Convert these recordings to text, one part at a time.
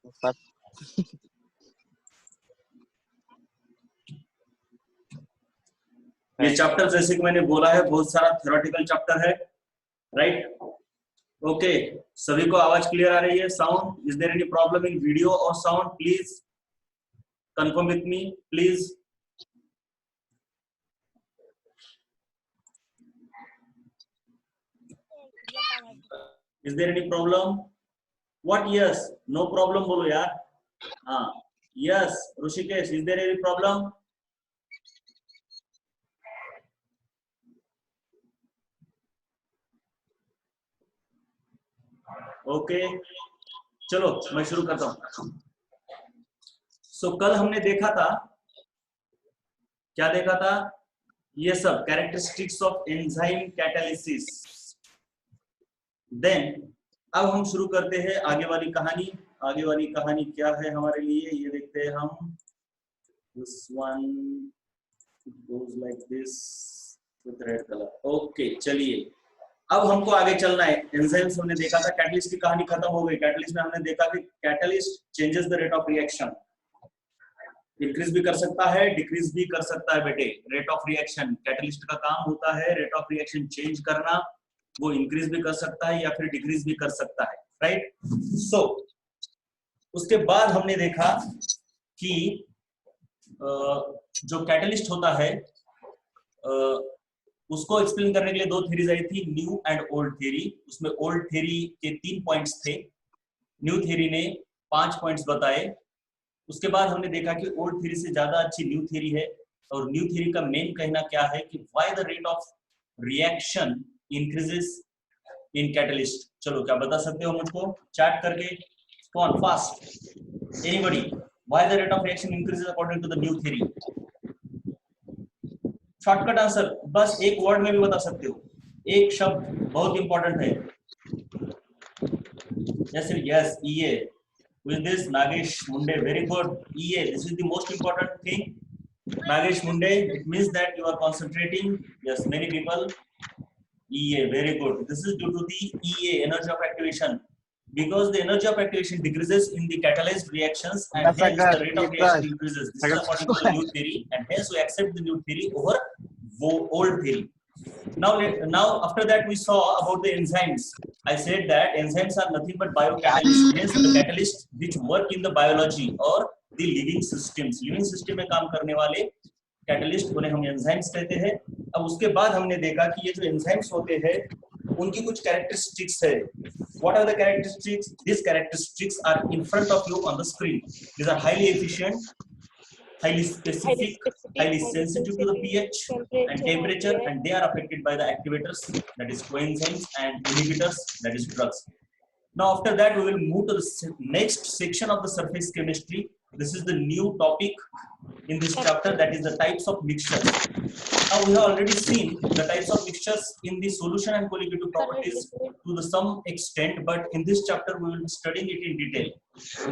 ये चैप्टर जैसे कि मैंने बोला है बहुत सारा थ्योरेटिकल चैप्टर है, राइट? ओके, सभी को आवाज क्लियर आ रही है? Sound, is there any problem in video और sound? Please confirm with me, please. Is there any problem? What? Yes, no problem बोलो यार। हाँ, yes Rishikesh, is there any problem? Okay, चलो मैं शुरू करता हूं। सो कल हमने देखा था, क्या देखा था? ये सब characteristics of enzyme catalysis. Then अब हम शुरू करते हैं आगे वाली कहानी। आगे वाली कहानी क्या है हमारे लिए, ये देखते हैं हम। This one goes like this with red colour. Okay, चलिए अब हमको आगे चलना है। एंजाइम्स हमने देखा था, कैटलिस्ट की कहानी खत्म हो गई। कैटलिस्ट में हमने देखा कि catalyst changes the rate of reaction, increase भी कर सकता है, डिक्रीज भी कर सकता है बेटे। रेट ऑफ रिएक्शन कैटलिस्ट का काम होता है, रेट ऑफ रिएक्शन चेंज करना। वो इंक्रीज भी कर सकता है या फिर डिक्रीज भी कर सकता है, राइट? सो उसके बाद हमने देखा कि जो कैटलिस्ट होता है उसको एक्सप्लेन करने के लिए दो थ्योरीज आई थी, न्यू एंड ओल्ड थ्योरी। उसमें ओल्ड थ्योरी के 3 पॉइंट्स थे, न्यू थ्योरी ने 5 पॉइंट्स बताए। उसके बाद हमने देखा कि ओल्ड थ्योरी से ज्यादा अच्छी न्यू थ्योरी है, और न्यू थ्योरी का मेन कहना क्या है कि why the rate of reaction increases in catalyst. चलो क्या बता सकते हो मुझको चैट करके? कौन fast? Anybody? Why the rate of reaction increases according to the new theory? Shortcut answer, बस एक वर्ड में भी बता सकते हो, एक शब्द बहुत इंपॉर्टेंट है। जैसे yes, EA. With this, Nagesh Munde, very good. EA, this is the most important thing. Nagesh Munde, it means that you are concentrating. Yes, many people. EA, very good. This is due to the EA, energy of activation. Because the energy of activation decreases in the catalyzed reactions and hence the rate of reaction increases. This is according to the new theory, and hence we accept the new theory over old theory. Now after that we saw about the enzymes. I said that enzymes are nothing but biocatalysts, hence the catalysts which work in the biology or the living systems. Living system में काम करने वाले catalyst, उन्हें हम enzymes कहते हैं। अब उसके बाद हमने देखा कि ये जो एंजाइम्स होते हैं उनकी कुछ कैरेक्टरिस्टिक्स है। What are the characteristics? These characteristics are in front of you on the screen. These are highly efficient, highly specific, highly sensitive to the pH and temperature, and they are affected by the activators, that is coenzymes, and inhibitors, that is drugs. Now after that we will move to the next section of the surface chemistry. This is the new topic in this chapter, that is the types of mixtures. Now we have already seen the types of mixtures in the solution and colligative properties to the some extent, but in this chapter we will be studying it in detail.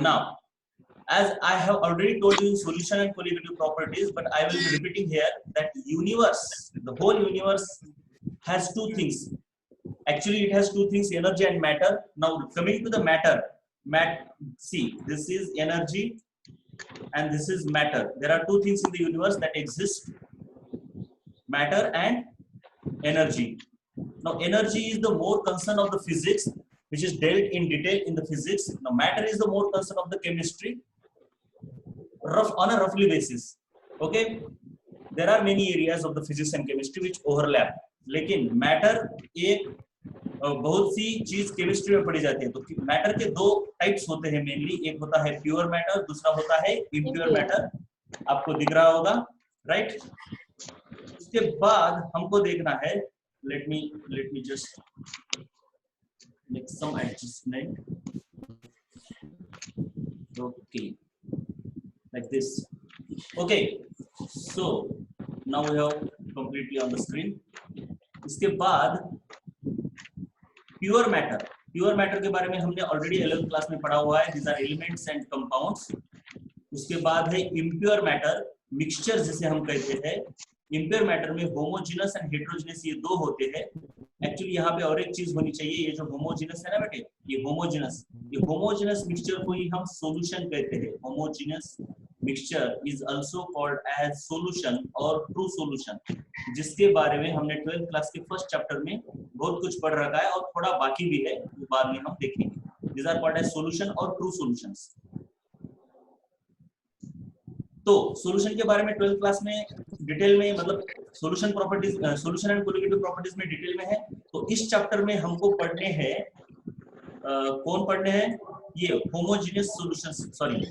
Now as I have already told you in solution and colligative properties, but I will be repeating here that universe, the whole universe has two things. Actually it has two things, energy and matter. Now coming to the matter, see, this is energy and this is matter. There are two things in the universe that exist, matter and energy. Now energy is the more concern of the physics, which is dealt in detail in the physics. Now matter is the more concern of the chemistry, on a roughly basis. Okay, there are many areas of the physics and chemistry which overlap, लेकिन matter एक बहुत सी चीज chemistry में पढ़ी जाती है। तो matter के दो टाइप्स होते हैं मेनली, एक होता है प्योर मैटर, दूसरा होता है इम्प्योर मैटर। आपको दिख रहा होगा, राइट? उसके बाद हमको देखना है, let me just make some adjustment. Okay, like this. Okay, so now we have completely on the screen. इसके बाद प्योर मैटर के बारे में हमने ऑलरेडी 11th क्लास में पढ़ा हुआ है। These are elements and compounds. उसके बाद है इम्प्योर मैटर, मिक्सचर जिसे हम कहते हैं। इम्प्योर मैटर में होमोजेनस एंड हेटेरोजेनस ये दो होते हैं। एक्चुअली यहाँ पे और एक चीज होनी चाहिए, ये जो होमोजीनस है ना बेटे, ये होमोजीनस मिक्सचर को ही हम सॉल्यूशन कहते हैं। Homogeneous mixture is also called as solution और ट्रू सॉल्यूशन, जिसके बारे में हमने 12th क्लास के फर्स्ट चैप्टर में बहुत कुछ पढ़ रखा है और थोड़ा बाकी भी है, वो बाद में हम देखेंगे। These are called as solution और ट्रू सॉल्यूशंस। तो सॉल्यूशन के बारे में 12th क्लास में डिटेल में, मतलब solution properties, solution and colligative properties में डिटेल में है। तो इस चैप्टर में हमको पढ़ने हैं, कौन पढ़ने हैं, ये homogeneous solutions, sorry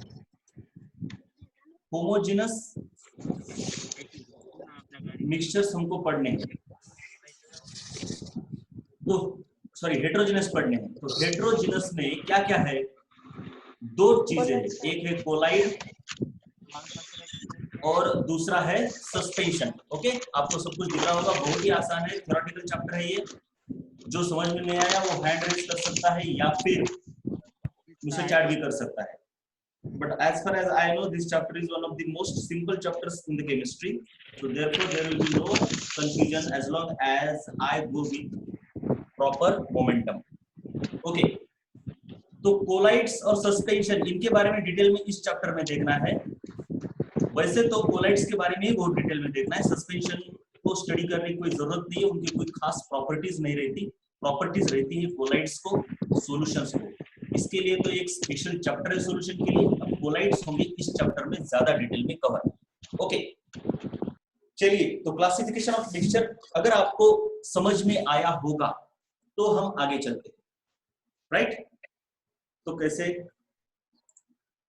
homogeneous mixtures हमको पढ़ने हैं। तो सॉरी हेटेरोजेनस पढ़ने हैं। तो हेटेरोजेनस में क्या क्या है, दो चीजें हैं, एक है कोलाइड और दूसरा है सस्पेंशन। ओके, आपको सब कुछ दिख रहा होगा, बहुत ही आसान है, थ्योरेटिकल चैप्टर है ये। जो समझ में नहीं आया वो हैंड रेज कर सकता है या फिर मुझसे चैट भी कर सकता है। But as far as I know, this chapter is one of the most simple chapters in the chemistry. So therefore, there will be no confusion as long as I go with proper momentum. Okay. तो collides और suspension, इनके बारे में detail में इस chapter में देखना है। वैसे तो कोलाइड्स के बारे में ही बहुत डिटेल में देखना है, सस्पेंशन को स्टडी करने की कोई जरूरत नहीं है, उनकी कोई खास प्रॉपर्टीज नहीं रहती। प्रॉपर्टीज रहती है कोलाइड्स को, सॉल्यूशंस को। इसके लिए तो एक स्पेशल चैप्टर है सॉल्यूशन के लिए। अब कोलाइड्स होंगे इस चैप्टर में ज्यादा डिटेल में कवर। ओके, चलिए, तो क्लासिफिकेशन ऑफ मिक्सचर अगर आपको समझ में आया होगा तो हम आगे चलते हैं, राइट। तो कैसे,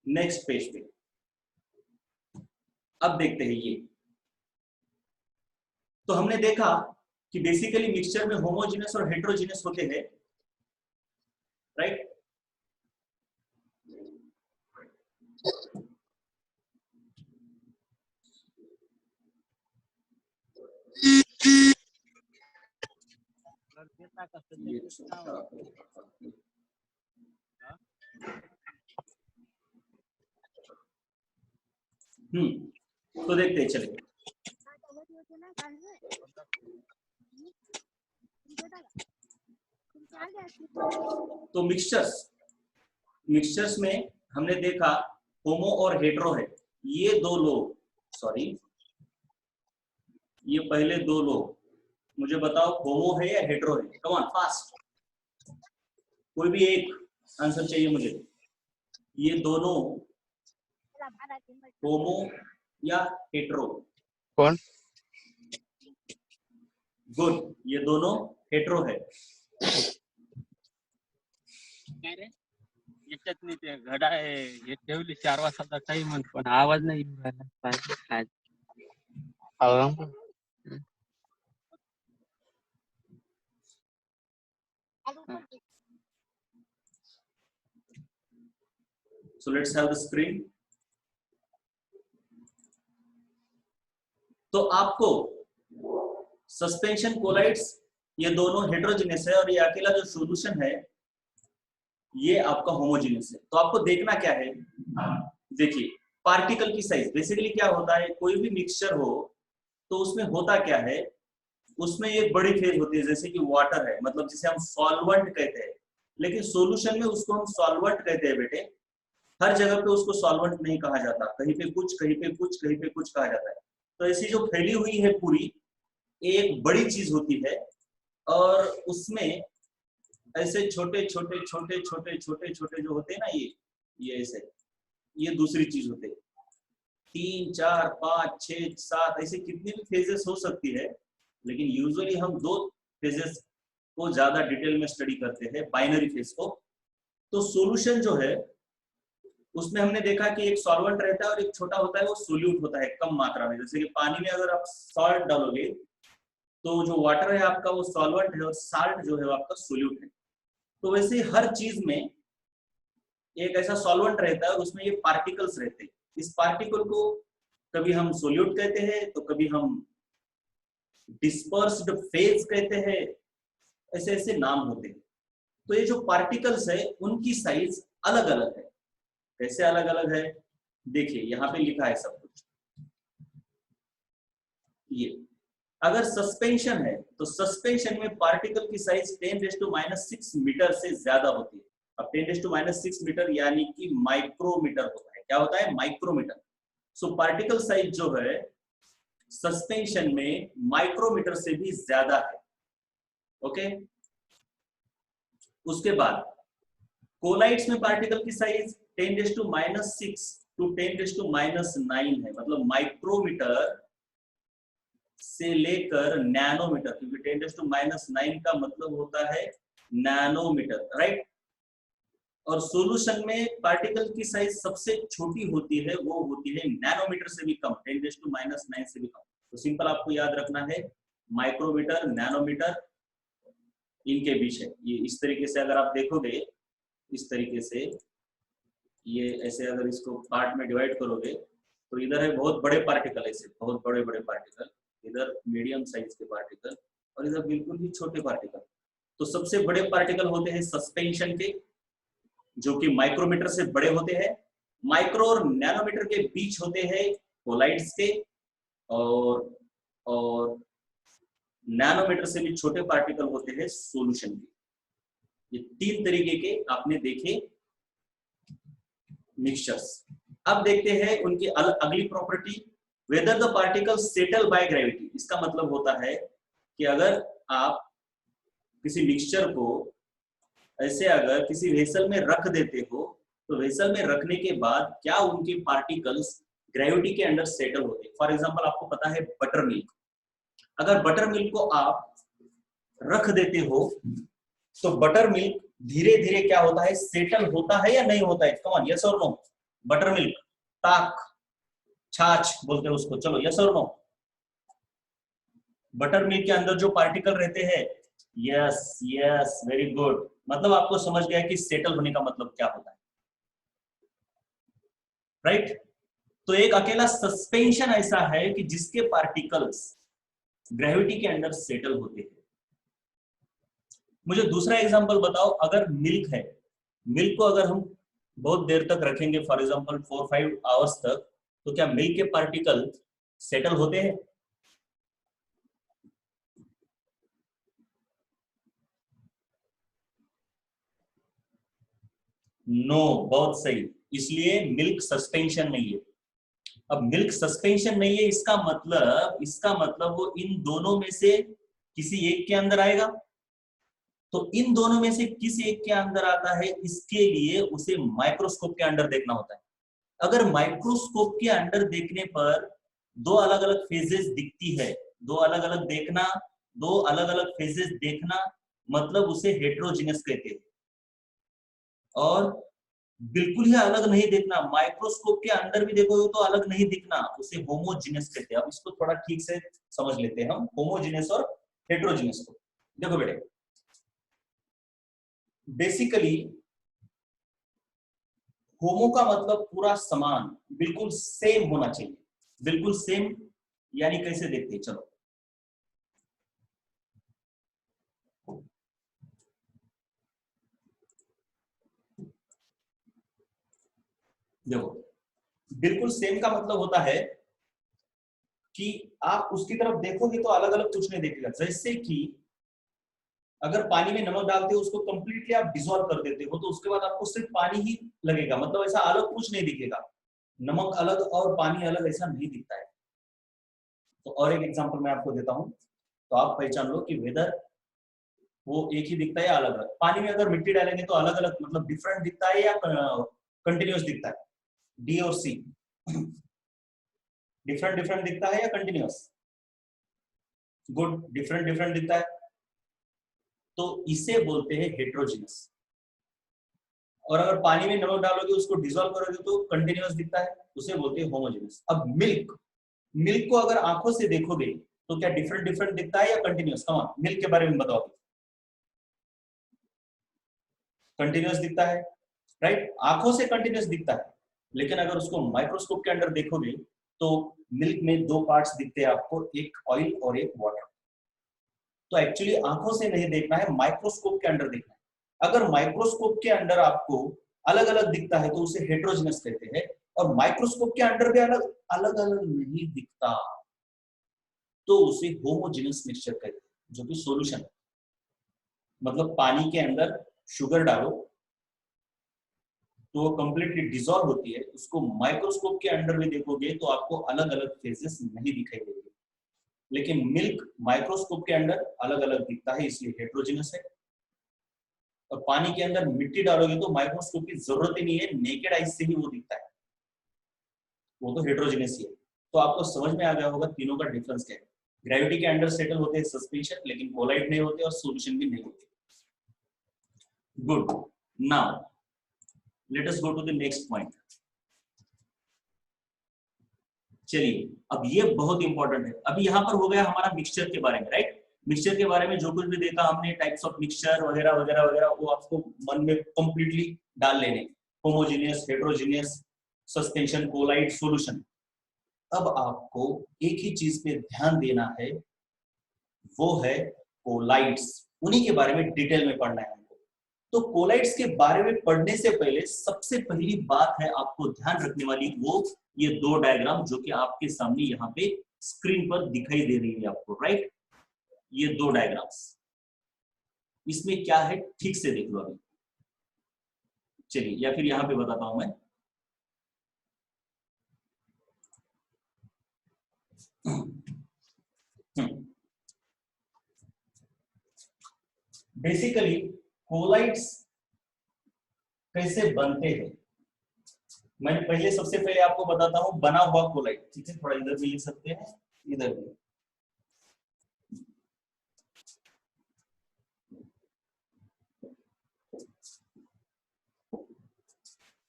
नेक्स्ट पेज पे अब देखते हैं ये। तो हमने देखा कि बेसिकली मिक्सचर में होमोजेनस और हेटेरोजेनस होते हैं, राइट। तो देखते हैं, चलिए। तो मिक्सचर्स में हमने देखा होमो और हेटेरो है। ये दो लोग, सॉरी ये पहले दो लोग, मुझे बताओ होमो है या हेटेरो है? कम ऑन फास्ट, कोई भी एक आंसर चाहिए मुझे। ये दोनों होमो या हेटेरो? कौन? गुड, ये दोनों हेटेरो है। याच्यात नाही, ते घडा आहे हे ठेवली 4 वाजता काही म्हण, पण आवाज नाही येऊन राहिला. So let's have the screen. तो आपको सस्पेंशन कोलाइड्स ये दोनों हेटेरोजेनस है और ये अकेला जो सॉल्यूशन है ये आपका होमोजेनस है। तो आपको देखना क्या है, देखिए पार्टिकल की साइज। बेसिकली क्या होता है, कोई भी मिक्सचर हो तो उसमें होता क्या है, उसमें एक बड़ी फेज होती है, जैसे कि वाटर है, मतलब जिसे हम सॉल्वेंट कहते हैं। लेकिन सॉल्यूशन में उसको हम सॉल्वेंट कहते हैं बेटे। हर जगह पे उसको सॉल्वेंट नहीं कहा जाता, कहीं पे कुछ, कहीं पे कुछ, कहीं पे कुछ कहा जाता है। तो ऐसी जो फैली हुई है पूरी एक बड़ी चीज होती है, और उसमें ऐसे छोटे छोटे छोटे छोटे छोटे छोटे जो होते हैं ना, ये ऐसे, ये दूसरी चीज होते हैं। 3, 4, 5, 6, 7 ऐसे कितनी भी फेजेस हो सकती है, लेकिन यूजुअली हम 2 फेजेस को ज्यादा डिटेल में स्टडी करते हैं, बाइनरी फेज को। तो सॉल्यूशन जो है उसमें हमने देखा कि एक सॉल्वेंट रहता है और एक छोटा होता है वो सोल्यूट होता है कम मात्रा में। जैसे कि पानी में अगर आप सॉल्ट डालोगे तो जो वाटर है आपका वो सॉल्वेंट है और साल्ट जो है वो आपका सोल्यूट है। तो वैसे हर चीज में एक ऐसा सॉल्वेंट रहता है और उसमें ये पार्टिकल्स रहते हैं। इस पार्टिकल को कभी हम सोल्यूट कहते हैं तो कभी हम डिस्पर्स्ड फेज कहते हैं, ऐसे ऐसे नाम होते हैं। तो ये जो पार्टिकल्स है उनकी साइज अलग अलग है। कैसे अलग अलग है, देखिए यहाँ पे लिखा है सब कुछ। ये अगर सस्पेंशन है तो सस्पेंशन में पार्टिकल की साइज 10⁻⁻6 मीटर से ज्यादा होती है। अब 10⁻⁻6 मीटर यानी कि माइक्रोमीटर होता है। क्या होता है? माइक्रोमीटर। सो पार्टिकल साइज जो है सस्पेंशन में माइक्रोमीटर से भी ज्यादा है। ओके, उसके बाद कोलाइड्स में पार्टिकल की साइज 10⁻⁻6 टू 10⁻⁹ है, मतलब माइक्रोमीटर से लेकर नैनोमीटर, क्योंकि 10⁻⁹ का मतलब होता है नैनोमीटर, राइट। और सॉल्यूशन में पार्टिकल की साइज सबसे छोटी होती है, वो होती है नैनोमीटर से भी कम, 10⁻⁹ से भी कम। तो सिंपल आपको याद रखना है माइक्रोमीटर, नैनोमीटर, इनके बीच है ये। इस तरीके से अगर आप देखोगे, इस तरीके से ये ऐसे अगर इसको पार्ट में डिवाइड करोगे तो इधर है बहुत बड़े पार्टिकल, ऐसे बहुत बड़े बड़े पार्टिकल, इधर मीडियम साइज के पार्टिकल और इधर बिल्कुल ही छोटे पार्टिकल। तो सबसे बड़े पार्टिकल होते हैं सस्पेंशन के, जो कि माइक्रोमीटर से बड़े होते हैं। माइक्रो और नैनोमीटर के बीच होते हैं कोलाइड्स के, और नैनोमीटर से भी छोटे पार्टिकल होते हैं सॉल्यूशन के। ये तीन तरीके के आपने देखे मिक्सचर्स। अब देखते हैं उनकी अगली property, whether the particle settle by gravity. इसका मतलब होता है कि अगर आप किसी मिक्सचर को ऐसे अगर किसी वेसल में रख देते हो तो वेसल में रखने के बाद क्या उनके पार्टिकल्स ग्रेविटी के अंडर सेटल होते हैं। फॉर एग्जांपल आपको पता है बटर मिल्क, अगर बटर मिल्क को आप रख देते हो तो बटर मिल्क धीरे धीरे क्या होता है, सेटल होता है या नहीं होता है? कम ऑन, यस और नो। बटर मिल्क, ताक, छाछ बोलते हैं उसको, चलो यस और नो। बटर मिल्क के अंदर जो पार्टिकल रहते हैं, यस यस, वेरी गुड। मतलब आपको समझ गया कि सेटल होने का मतलब क्या होता है, राइट। तो एक अकेला सस्पेंशन ऐसा है कि जिसके पार्टिकल्स ग्रेविटी के अंदर सेटल होते हैं। मुझे दूसरा एग्जांपल बताओ, अगर मिल्क है, मिल्क को अगर हम बहुत देर तक रखेंगे, फॉर एग्जांपल 4-5 आवर्स तक, तो क्या मिल्क के पार्टिकल सेटल होते हैं? नो, बहुत सही। इसलिए मिल्क सस्पेंशन नहीं है। अब मिल्क सस्पेंशन नहीं है, इसका मतलब वो इन दोनों में से किसी एक के अंदर आएगा। तो इन दोनों में से किस एक के अंदर आता है, इसके लिए उसे माइक्रोस्कोप के अंदर देखना होता है। अगर माइक्रोस्कोप के अंदर देखने पर दो अलग अलग फेजेस दिखती है, दो अलग अलग फेजेस देखना, मतलब उसे हेटेरोजेनस कहते हैं। और बिल्कुल ही अलग नहीं देखना, माइक्रोस्कोप के अंदर भी देखोगे तो अलग नहीं दिखना, उसे होमोजीनियस कहते हैं। अब इसको थोड़ा ठीक से समझ लेते हैं हम, होमोजीनियस और हेटेरोजीनियस को। देखो बेटे, बेसिकली होमो का मतलब पूरा समान, बिल्कुल सेम होना चाहिए। बिल्कुल सेम यानी कैसे देखते हैं, चलो देखो, बिल्कुल सेम का मतलब होता है कि आप उसकी तरफ देखोगे तो अलग अलग कुछ नहीं देखेगा। जैसे कि अगर पानी में नमक डालते हो, उसको कंप्लीटली आप डिसॉल्व कर देते हो, तो उसके बाद आपको सिर्फ पानी ही लगेगा, मतलब ऐसा अलग कुछ नहीं दिखेगा। नमक अलग और पानी अलग ऐसा नहीं दिखता है। तो और एक एग्जांपल मैं आपको देता हूं, तो आप पहचान लो कि वेदर वो एक ही दिखता है या अलग अलग। पानी में अगर मिट्टी डालेंगे तो अलग अलग, मतलब डिफरेंट दिखता है या कंटिन्यूअस दिखता है? डी और सी, डिफरेंट डिफरेंट दिखता है या कंटिन्यूअस? गुड, डिफरेंट डिफरेंट दिखता है, तो इसे बोलते हैं हेटेरोजीनियस। और अगर पानी में नमक डालोगे, उसको डिसॉल्व करोगे तो कंटिन्यूअस दिखता है, उसे बोलते हैं होमोजेनियस। अब मिल्क, मिल्क को अगर आंखों से देखोगे तो क्या डिफरेंट डिफरेंट दिखता है या कंटिन्यूअस? कम ऑन, मिल्क के बारे में बताओ। कंटिन्यूअस दिखता है, राइट, आंखों से कंटिन्यूअस दिखता है। लेकिन अगर उसको माइक्रोस्कोप के अंदर देखोगे तो मिल्क में दो पार्ट्स दिखते हैं आपको, एक ऑयल और एक वाटर। तो एक्चुअली आंखों से नहीं देखना है, माइक्रोस्कोप के अंदर देखना है। अगर माइक्रोस्कोप के अंदर आपको अलग अलग दिखता है तो उसे हेटेरोजेनस कहते हैं, और माइक्रोस्कोप के अंदर भी अलग अलग नहीं दिखता। तो उसे होमोजेनियस मिक्सचर कहते हैं, जो कि सॉल्यूशन, मतलब पानी के अंदर शुगर डालो तो कंप्लीटली डिसॉल्व होती है, उसको माइक्रोस्कोप के अंडर में देखोगे तो आपको अलग अलग फेजेस नहीं दिखाई देंगे, लेकिन मिल्क माइक्रोस्कोप के अंदर अलग अलग दिखता है, इसलिए हेट्रोजेनस है। और पानी के अंदर मिट्टी डालोगे तो माइक्रोस्कोप की जरूरत ही नहीं है, नेकेड आइज से ही वो दिखता है, वो तो हेट्रोजेनस ही है। तो आपको समझ में आ गया होगा तीनों का डिफरेंस क्या है। ग्रेविटी के अंडर सेटल होते हैं सस्पेंशन, लेकिन कोलाइड नहीं होते और सॉल्यूशन भी नहीं होते। Good, now let us go to the next point. चलिए, अब ये बहुत इंपॉर्टेंट है। अभी यहाँ पर हो गया हमारा मिक्सचर के बारे में, राइट। मिक्सचर के बारे में जो कुछ भी देखा हमने, टाइप्स ऑफ मिक्सचर वगैरह वगैरह वगैरह, वो आपको मन में कंप्लीटली डाल लेने, homogeneous, heterogeneous, suspension, colloid, solution. अब आपको एक ही चीज पे ध्यान देना है, वो है कोलाइड्स। उन्हीं के बारे में डिटेल में पढ़ना है हमको। तो कोलाइड्स के बारे में पढ़ने से पहले सबसे पहली बात है आपको ध्यान रखने वाली, वो ये दो डायग्राम जो कि आपके सामने यहाँ पे स्क्रीन पर दिखाई दे रही है आपको, राइट। ये दो डायग्राम्स, इसमें क्या है ठीक से देख लो अभी। चलिए, या फिर यहाँ पे बताता हूं मैं। बेसिकली कोलाइड्स कैसे बनते हैं, मैं पहले सबसे पहले आपको बताता हूं बना हुआ कोलाइड। ठीक है, थोड़ा इधर भी लिख सकते हैं, इधर भी।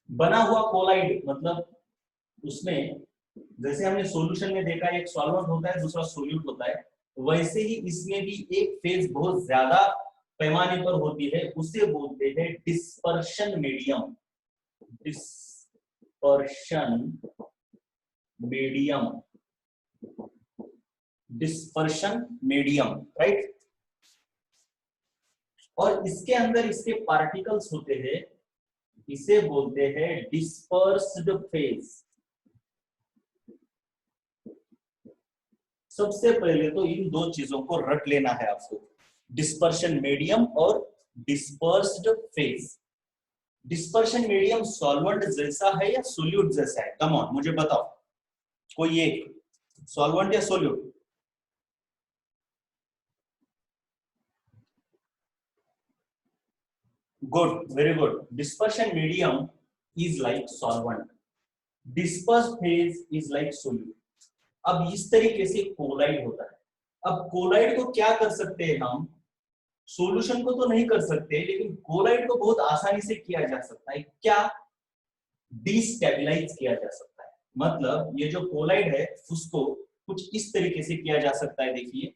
बना हुआ कोलाइड मतलब उसमें, जैसे हमने सॉल्यूशन में देखा एक सॉल्वेंट होता है, दूसरा सोल्यूट होता है, वैसे ही इसमें भी एक फेज बहुत ज्यादा पैमाने पर होती है, उसे बोलते हैं dispersion medium. Dispersion medium, dispersion medium, right. और इसके अंदर इसके पार्टिकल्स होते हैं, इसे बोलते हैं डिस्पर्स्ड फेज। सबसे पहले तो इन दो चीजों को रट लेना है आपको, डिस्पर्शन मीडियम और dispersed phase. Dispersion medium solvent जैसा है या सोल्यूट जैसा है? कम ऑन, मुझे बताओ कोई एक, सॉल्वेंट या solute? Good, very good. Dispersion medium is like solvent, dispersed phase is like solute. अब इस तरीके से कोलाइड होता है। अब कोलाइड को क्या कर सकते हैं हम, सॉल्यूशन को तो नहीं कर सकते, लेकिन कोलाइड को बहुत आसानी से किया जा सकता है। क्या? डिस्टेबलाइज किया जा सकता है। मतलब ये जो कोलाइड है उसको कुछ इस तरीके से किया जा सकता है। देखिए,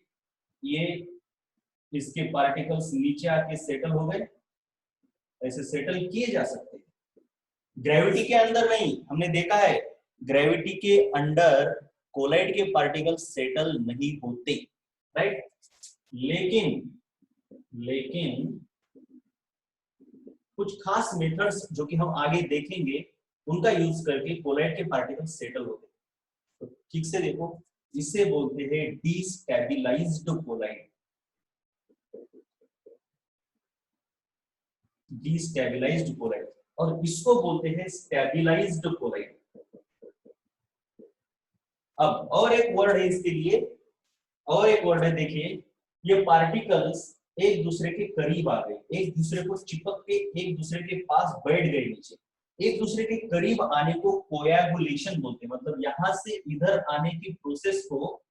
ये इसके पार्टिकल्स नीचे आके सेटल हो गए, ऐसे सेटल किए जा सकते हैं। ग्रेविटी के अंदर नहीं, हमने देखा है ग्रेविटी के अंडर कोलाइड के पार्टिकल्स सेटल नहीं होते, राइट। लेकिन कुछ खास मेथड्स जो कि हम आगे देखेंगे, उनका यूज करके कोलाइड के पार्टिकल्स सेटल होते हैं। तो ठीक से देखो, इसे बोलते हैं डिस्टेबलाइज्ड कोलाइड। डिस्टेबलाइज्ड कोलाइड, और इसको बोलते हैं स्टेबलाइज्ड कोलाइड। अब और एक वर्ड है इसके लिए, और एक वर्ड है, देखिए, ये पार्टिकल्स एक दूसरे के करीब आ गए, एक दूसरे को चिपक के एक दूसरे के पास बैठ गए नीचे। एक दूसरे के करीब आने को कोएगुलेशन बोलते हैं, मतलब यहां से इधर आने की प्रोसेस को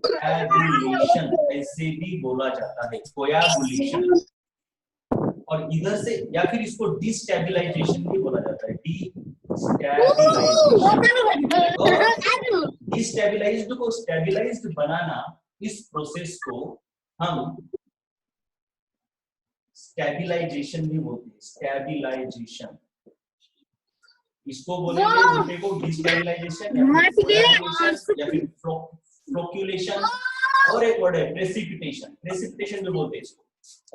कोएगुलेशन ऐसे भी बोला जाता है, कोएगुलेशन। और इधर से, या फिर इसको डिस्टेबलाइजेशन भी बोला जाता है, डिस्टेबलाइजेशन। डिस्टेबलाइज्ड को स्टेबलाइज्ड बनाना, इस प्रोसेस को हम स्टेबलाइजेशन भी बोलते हैं, स्टेबलाइजेशन। इसको बोलेंगे उल्टे को डिस्टेबलाइजेशन, या फिर फ्लोक्यूलेशन, और एक वर्ड है प्रेसिपिटेशन, प्रेसिपिटेशन भी बोलते हैं इसको।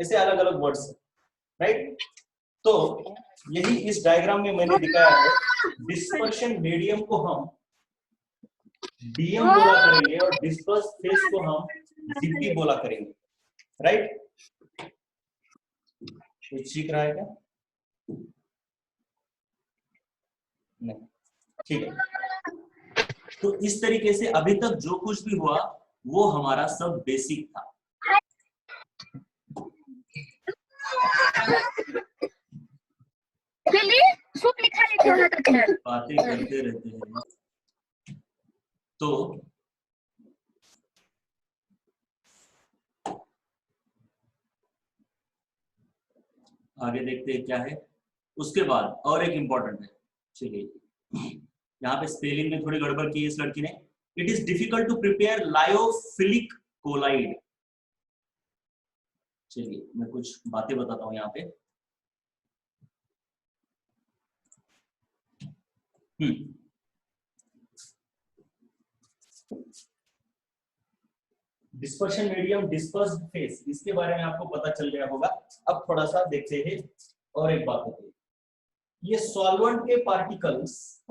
ऐसे अलग अलग वर्ड्स, राइट। तो यही इस डायग्राम में मैंने दिखाया है। डिस्पर्शन मीडियम को हम डीएम बोला करेंगे और डिस्पर्स फेज को हम डीपी बोला करेंगे, राइट? कुछ सीख रहा है क्या? नहीं, ठीक है। तो इस तरीके से अभी तक जो कुछ भी हुआ वो हमारा सब बेसिक था। बातें करते रहते हैं। तो आगे देखते हैं क्या है उसके बाद। और एक इंपॉर्टेंट है, चलिए यहाँ पे स्पेलिंग में थोड़ी गड़बड़ की इस लड़की ने। It is difficult to prepare lyophilic colloid. चलिए मैं कुछ बातें बताता हूँ यहाँ पे। डिस्पर्शन मीडियम, डिस्पर्स्ड फेज, इसके बारे में आपको पता चल गया होगा। अब थोड़ा सा देखते हैं और एक बात होती है, ये सॉल्वेंट के पार्टिकल्स,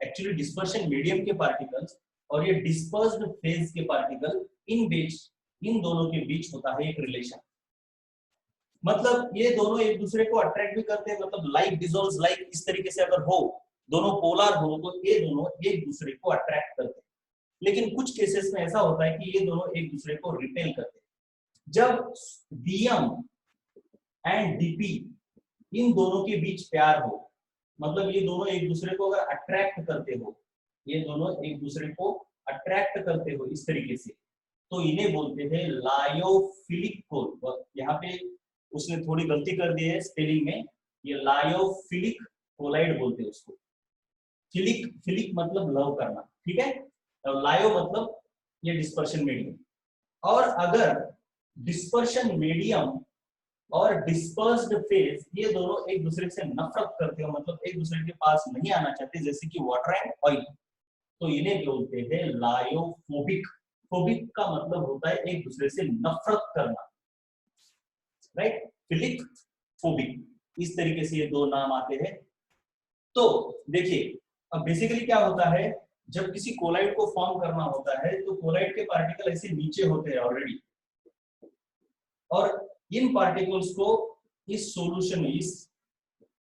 एक्चुअली डिस्पर्शन मीडियम के पार्टिकल्स और ये डिस्पर्स्ड फेज के पार्टिकल, इन दोनों के बीच होता है एक रिलेशन। मतलब ये दोनों एक दूसरे को अट्रैक्ट भी करते हैं, मतलब लाइक डिसॉल्व्स लाइक, इस तरीके से अगर हो, दोनों पोलर हो तो ये दोनों एक दूसरे को अट्रैक्ट करते हैं। लेकिन कुछ केसेस में ऐसा होता है कि ये दोनों एक दूसरे को रिपेल करते हैं। जब डीएम एंड डीपी इन दोनों के बीच प्यार हो, मतलब ये दोनों एक दूसरे को अगर अट्रैक्ट करते हो, ये दोनों एक दूसरे को अट्रैक्ट करते हो इस तरीके से, तो इन्हें बोलते हैं लायोफिलिक कोल। यहाँ पे उसने थोड़ी गलती कर दी है स्पेलिंग में, ये लायोफिलिक कोलाइड बोलते हैं उसको। फिलिक, फिलिक मतलब लव करना, ठीक है, और लायो मतलब ये डिस्पर्शन मीडियम। और अगर डिस्पर्शन मीडियम और डिस्पर्स्ड फेज ये दोनों एक दूसरे से नफरत करते हो, मतलब एक दूसरे के पास नहीं आना चाहते, जैसे कि वाटर एंड ऑयल, तो इन्हें बोलते हैं लायोफोबिक। फोबिक का मतलब होता है एक दूसरे से नफरत करना, राइट? फिलिक, फोबिक, इस तरीके से ये दो नाम आते हैं। तो देखिए अब बेसिकली क्या होता है, जब किसी कोलाइड को फॉर्म करना होता है तो कोलाइड के पार्टिकल ऐसे नीचे होते हैं ऑलरेडी, और इन पार्टिकल्स को इस सॉल्यूशन में, इस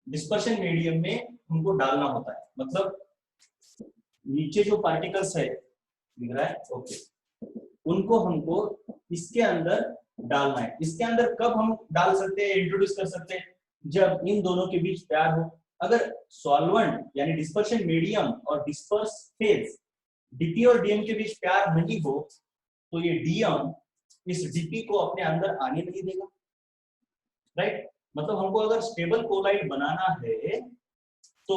डिस्पर्शन मीडियम में उनको डालना होता है। मतलब नीचे जो पार्टिकल्स है, दिख रहा है, ओके, उनको हमको इसके अंदर डालना है। इसके अंदर कब हम डाल सकते हैं, इंट्रोड्यूस कर सकते हैं, जब इन दोनों के बीच प्यार हो। अगर सॉल्वेंट यानी डिस्पर्शन मीडियम और डिस्पर्स फेज डीपी और डीएम के बीच प्यार नहीं हो, तो ये डीएम इस डीपी को अपने अंदर आने नहीं देगा, राइट? मतलब हमको अगर स्टेबल कोलाइड बनाना है तो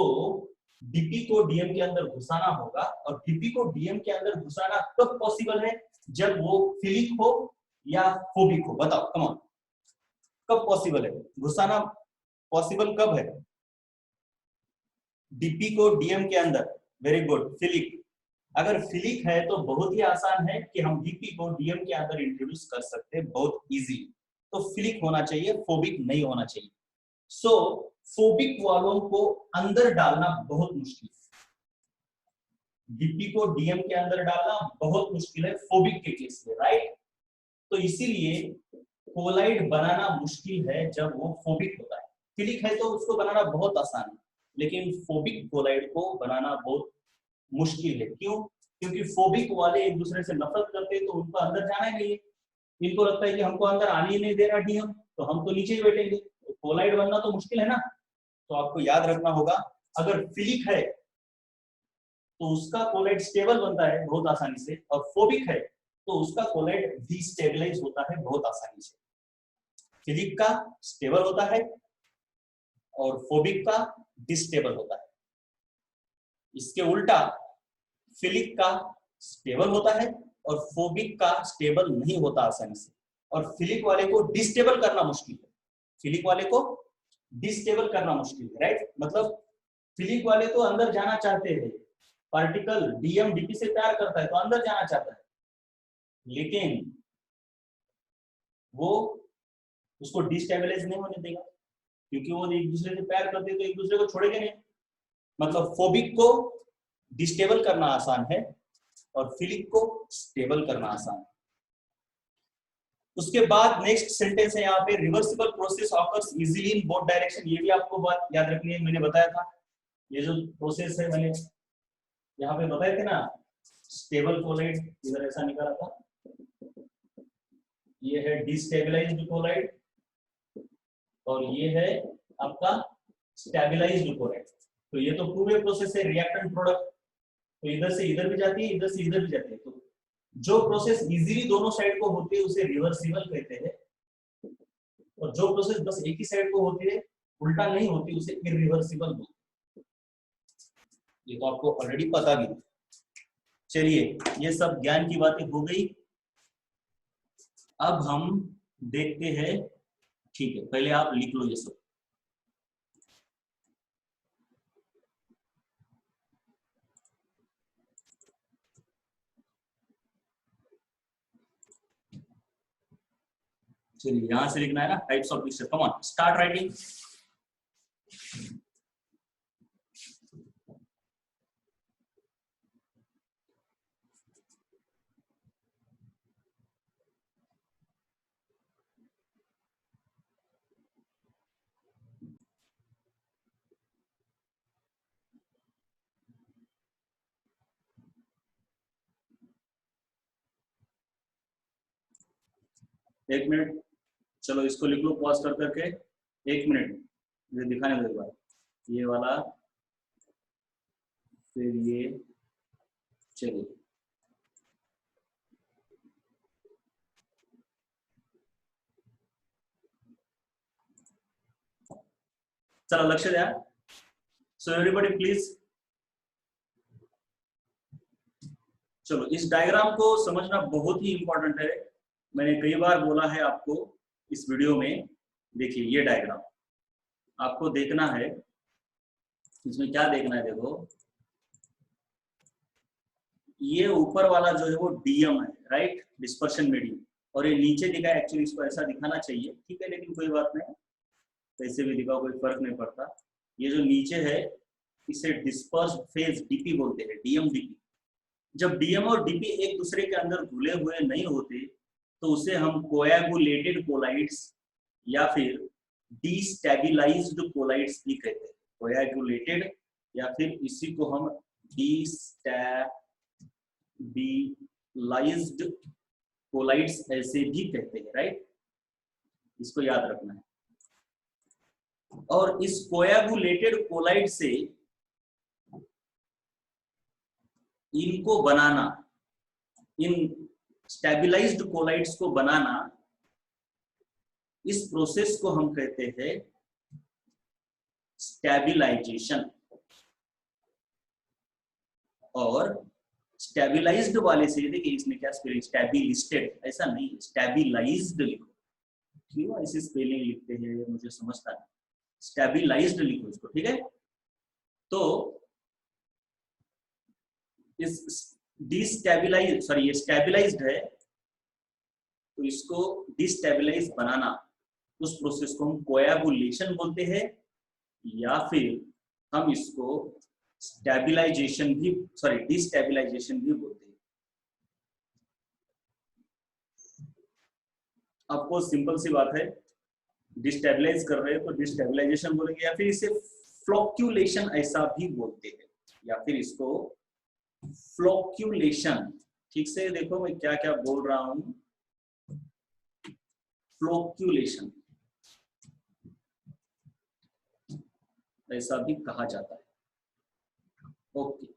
डीपी को डीएम के अंदर घुसाना होगा, और डीपी को डीएम के अंदर घुसाना कब पॉसिबल है, जब वो फिलिक हो या फोबिक हो। बताओ, कम ऑन, कब पॉसिबल है घुसाना? पॉसिबल कब है डीपी को डीएम के अंदर? Very good, philic. अगर फिलिक है तो बहुत ही आसान है कि हम डीपी को डीएम के अंदर इंट्रोड्यूस कर सकते हैं, बहुत इजी। तो फिलिक होना चाहिए, फोबिक नहीं होना चाहिए। सो फोबिक वालों को अंदर डालना बहुत मुश्किल है, डीपी को डीएम के अंदर डालना बहुत मुश्किल है फोबिक के केस में, राइट? तो इसीलिए कोलाइड बनाना मुश्किल है जब वो फोबिक होता है। फिलिक है तो उसको बनाना बहुत आसान है, लेकिन फोबिक कोलाइड को बनाना बहुत मुश्किल है। क्यों? क्योंकि फोबिक वाले एक दूसरे से नफरत करते हैं, तो उनको अंदर जाना ही नहीं है। इनको लगता है कि हमको अंदर आने ही नहीं दे रहा डीएम, तो हम तो नीचे ही बैठेंगे, तो कोलाइड बनना तो मुश्किल है ना। तो आपको याद रखना होगा, अगर फिलिक है तो उसका कोलाइड स्टेबल बनता है बहुत आसानी से, और फोबिक है तो उसका कोलाइड डिस्टेबलाइज होता है बहुत आसानी से। फिलिक का स्टेबल होता है और फोबिक का डिस्टेबल होता है। इसके उल्टा फिलिक का स्टेबल होता है और फोबिक का स्टेबल नहीं होता आसानी से, और फिलिक वाले को डिस्टेबल करना मुश्किल है। फिलिक वाले को डिस्टेबल करना मुश्किल है, राइट? मतलब फिलिक वाले तो अंदर जाना चाहते हैं, पार्टिकल डीएम डीपी से प्यार करता है तो अंदर जाना चाहता है, लेकिन वो उसको डिस्टेबलाइज नहीं होने देगा, क्योंकि वो एक दूसरे से प्यार करते हैं तो एक दूसरे को छोड़ेंगे नहीं। मतलब फोबिक को डिस्टेबल करना आसान है, और फिलिक को स्टेबल करना आसान। उसके बाद नेक्स्ट सेंटेंस है यहाँ पे, reversible process occurs easily in both direction. ये भी आपको बात याद रखनी है, मैंने बताया था ये जो प्रोसेस है मैंने यहाँ पे बताए थे ना, स्टेबल कोलाइड इधर ऐसा निकाला था, ये है डिस्टेबलाइज्ड कोलाइड और ये है आपका स्टेबलाइज्ड कोलाइड। तो ये तो पूरे प्रोसेस है रिएक्टेंट प्रोडक्ट, तो इधर से इधर भी जाती है, इधर से इधर भी जाती है। तो जो प्रोसेस इजीली दोनों साइड को होती है उसे रिवर्सिबल कहते हैं, और जो प्रोसेस बस एक ही साइड को होती है उल्टा नहीं होती उसे इरिवर्सिबल बोलते हैं। ये तो आपको ऑलरेडी पता भी। चलिए ये सब ज्ञान की बातें हो गई, अब हम देखते हैं। ठीक है, पहले आप लिख लो ये सब। चलिए यहां से लिखना है ना, types of mixture. Come on, start writing. एक मिनट, चलो इसको लिख लो पॉज कर करके। एक मिनट ये दिखाने दो एक बार, ये वाला फिर ये। चलिए चलो लक्ष्य दिया। सो एवरीबॉडी प्लीज, चलो इस डायग्राम को समझना बहुत ही इंपॉर्टेंट है। मैंने कई बार बोला है आपको इस वीडियो में। देखिए ये डायग्राम आपको देखना है, इसमें क्या देखना है, देखो ये ऊपर वाला जो है वो डीएम है, राइट, डिस्पर्शन मीडियम, और ये नीचे दिखा है। एक्चुअली इसको ऐसा दिखाना चाहिए, ठीक है, लेकिन कोई बात नहीं, कैसे भी दिखाओ कोई फर्क नहीं पड़ता। ये जो नीचे है इसे डिस्पर्स्ड फेज डीपी बोलते हैं, डीएम डीपी। जब डीएम और डीपी एक दूसरे के अंदर घुले हुए नहीं होते तो उसे हम कोएगुलेटेड कोलाइड्स या फिर डिस्टेबिलाइज्ड कोलाइड्स भी कहते हैं। कोएगुलेटेड या फिर इसी को हम डिस्टेबिलाइज्ड कोलाइड्स ऐसे भी कहते हैं, राइट, इसको याद रखना है। और इस कोएगुलेटेड कोलाइड से इनको बनाना, इन स्टेबिलाइज्ड कोलाइड्स को बनाना, इस प्रोसेस को हम कहते हैं स्टेबिलाइजेशन। और स्टेबिलाइज्ड वाले से देखिए इसमें क्या स्पेलिंग, स्टेबिलिस्टेड ऐसा नहीं, स्टेबिलाइज्ड लिखो। क्यों ऐसी स्पेलिंग लिखते हैं मुझे समझता नहीं, स्टेबिलाइज्ड लिखो इसको, ठीक है। तो इस डिस्टेबिलाइज, सॉरी ये स्टेबिलाइज्ड है, तो इसको डिस्टेबिलाइज बनाना, उस प्रोसेस को हम कोएगुलेशन बोलते हैं, या फिर हम इसको स्टेबिलाइजेशन भी, सॉरी डिस्टेबिलाइजेशन भी बोलते हैं। आपको सिंपल सी बात है, डिस्टेबिलाइज कर रहे हैं तो डिस्टेबिलाइजेशन बोलेंगे, या फिर इसे फ्लोक्यूलेशन ऐसा भी बोलते हैं, या फिर इसको फ्लोक्यूलेशन। ठीक से देखो मैं क्या क्या बोल रहा हूं, फ्लोक्यूलेशन ऐसा भी कहा जाता है। Okay,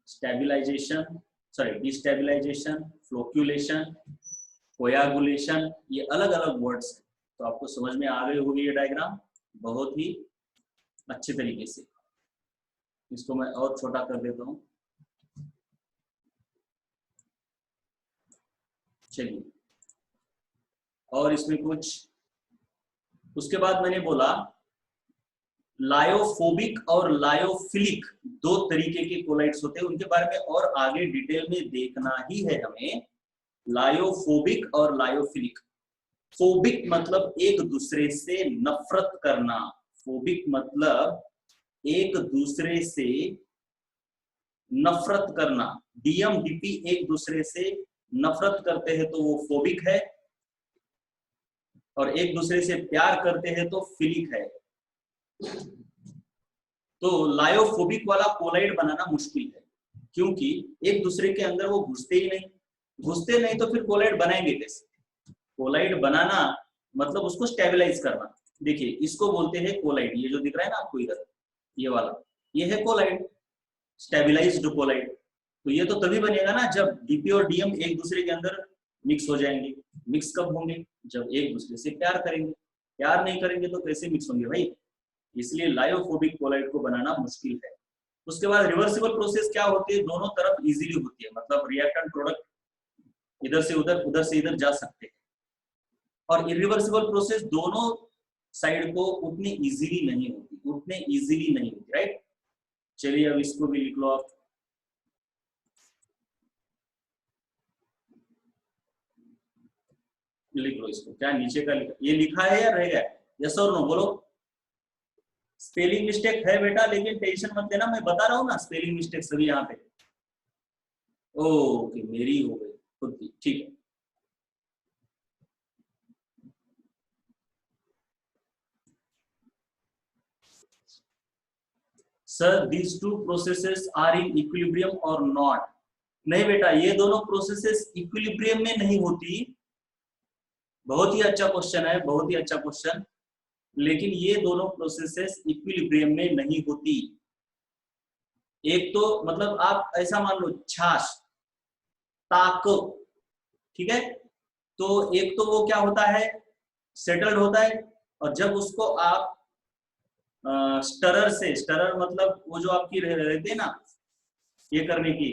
stabilization, sorry destabilization, flocculation, coagulation, ये अलग अलग वर्ड्स हैं। तो आपको समझ में आ गई होगी ये डायग्राम बहुत ही अच्छे तरीके से। इसको मैं और छोटा कर देता हूं। चलिए, और इसमें कुछ, उसके बाद मैंने बोला लायोफोबिक और लायोफिलिक दो तरीके के कोलाइड्स होते हैं, उनके बारे में और आगे डिटेल में देखना ही है हमें। लायोफोबिक और लायोफिलिक। फोबिक मतलब एक दूसरे से नफरत करना, फोबिक मतलब एक दूसरे से नफरत करना, डीएम डीपी एक दूसरे से नफरत करते हैं तो वो फोबिक है, और एक दूसरे से प्यार करते हैं तो फिलिक है। तो लायोफोबिक वाला कोलाइड बनाना मुश्किल है, क्योंकि एक दूसरे के अंदर वो घुसते ही नहीं, घुसते नहीं तो फिर कोलाइड बनाएंगे कैसे? कोलाइड बनाना मतलब उसको स्टेबलाइज करना। देखिए इसको बोलते हैं कोलाइड, ये जो दिख रहा है ना आपको इधर, ये वाला, ये है कोलाइड, स्टेबलाइज्ड कोलाइड। तो ये तो तभी बनेगा ना जब डीपी और डीएम एक दूसरे के अंदर मिक्स हो जाएंगे। मिक्स कब होंगे? जब एक दूसरे से प्यार करेंगे। प्यार नहीं करेंगे तो कैसे मिक्स होंगे भाई? इसलिए लायोफोबिक कोलाइड को बनाना मुश्किल है। उसके बाद रिवर्सिबल प्रोसेस क्या होती है? दोनों तरफ इजीली होती है, मतलब रिएक्टेंट प्रोडक्ट इधर से उधर से इधर जा सकते हैं। और इरिवर्सिबल प्रोसेस दोनों साइड को उतनी इजीली नहीं होती, राइट? चलिए अब इसको भी लिख लो आप। लिख लो इसको, क्या नीचे का ये लिखा है या रह गया? यस और नो बोलो। स्पेलिंग मिस्टेक है बेटा, लेकिन टेंशन मत लेना, मैं बता रहा हूँ ना स्पेलिंग मिस्टेक सभी यहाँ पे। ओके, मेरी हो गई खुद की, ठीक है। Sir these two processes are in equilibrium और नॉट? नहीं बेटा, ये दोनों प्रोसेसेस इक्विलिब्रियम में नहीं होती। बहुत ही अच्छा क्वेश्चन है, बहुत ही अच्छा क्वेश्चन। लेकिन ये दोनों प्रोसेसेस इक्विलिब्रियम में नहीं होती। एक तो मतलब आप ऐसा मान लो छाछ, ताक, ठीक है? तो एक तो वो क्या होता है, सेटल्ड होता है, और जब उसको आप स्टरर से, स्टरर मतलब वो जो आपकी रहती है ना ये करने की,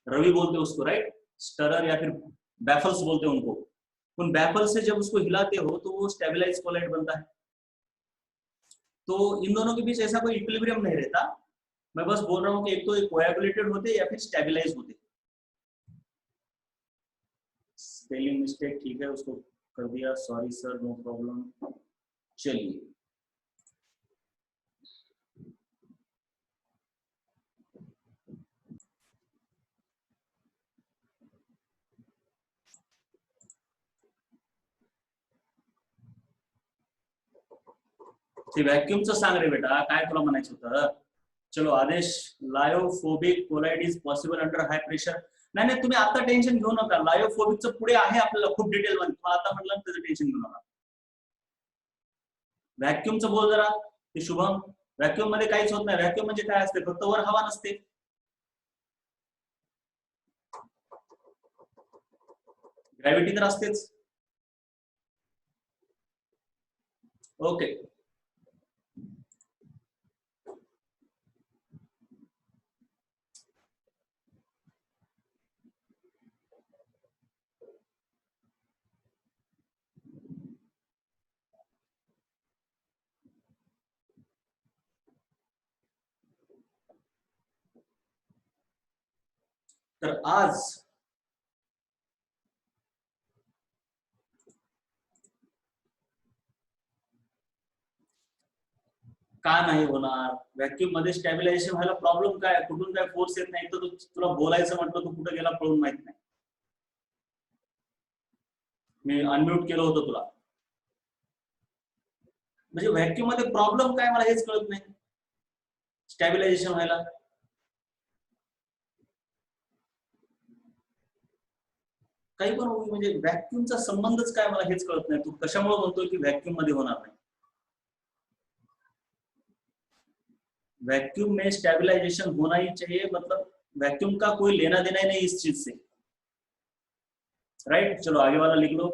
रवि बोलते हैं उसको, राइट? स्टरर या फिर बैफल्स बोलते हैं उनको। उन बैफल से जब उसको हिलाते हो तो वो स्टेबलाइज कोलाइड बनता है। तो इन दोनों के बीच ऐसा कोई इक्विलिब्रियम नहीं रहता। मैं बस बोल रहा हूँ कि एक तो कोएगुलेटेड होते या फिर स्टेबलाइज होते। स्पेलिंग मिस्टेक, ठीक है, उसको कर दिया, सॉरी सर, नो प्रॉब्लम। चलिए ते व्हॅक्यूमचं सांग रे बेटा, काय तुला म्हणायचं होतं? चलो Aadesh, lyophobic colloid is possible under high pressure. नाही नाही, तुम्ही आता टेन्शन घेऊ नका, लायोफोबिकचं पुढे आहे आपल्याला खूप डिटेल मध्ये, तुम्हाला आता म्हटलं ना त्याचं टेन्शन घेऊ नका. व्हॅक्यूमचं बोल जरा ते शुभम. व्हॅक्यूम मध्ये काहीच होत नाही. व्हॅक्यूम म्हणजे काय असते? फक्त वर हवा नसते. ग्रॅव्हिटी तर असतेच. ओके, तर आज का नाही होणार? व्हॅक्यूम मध्ये स्टॅबिलायझेशन व्हायला प्रॉब्लेम काय? कुठून काय फोर्स येत नाही, तर तुला बोलायचं म्हटलं तू कुठे गेला पळून माहित नाही. मी अनम्यूट केलं होतं तुला. म्हणजे व्हॅक्यूम मध्ये प्रॉब्लेम काय मला हेच कळत नाही स्टॅबिलायझेशन व्हायला. काही पण होईल, म्हणजे व्हॅक्यूमचा संबंधच काय मला हेच कळत नाही. तू कशामुळे म्हणतोय की व्हॅक्यूम मध्ये होणार नाही? वैक्यूम में स्टेबलाइजेशन होना ही चाहिए, मतलब वैक्यूम का कोई लेना देना ही नहीं इस चीज से, राइट? चलो आगे वाला लिख लो.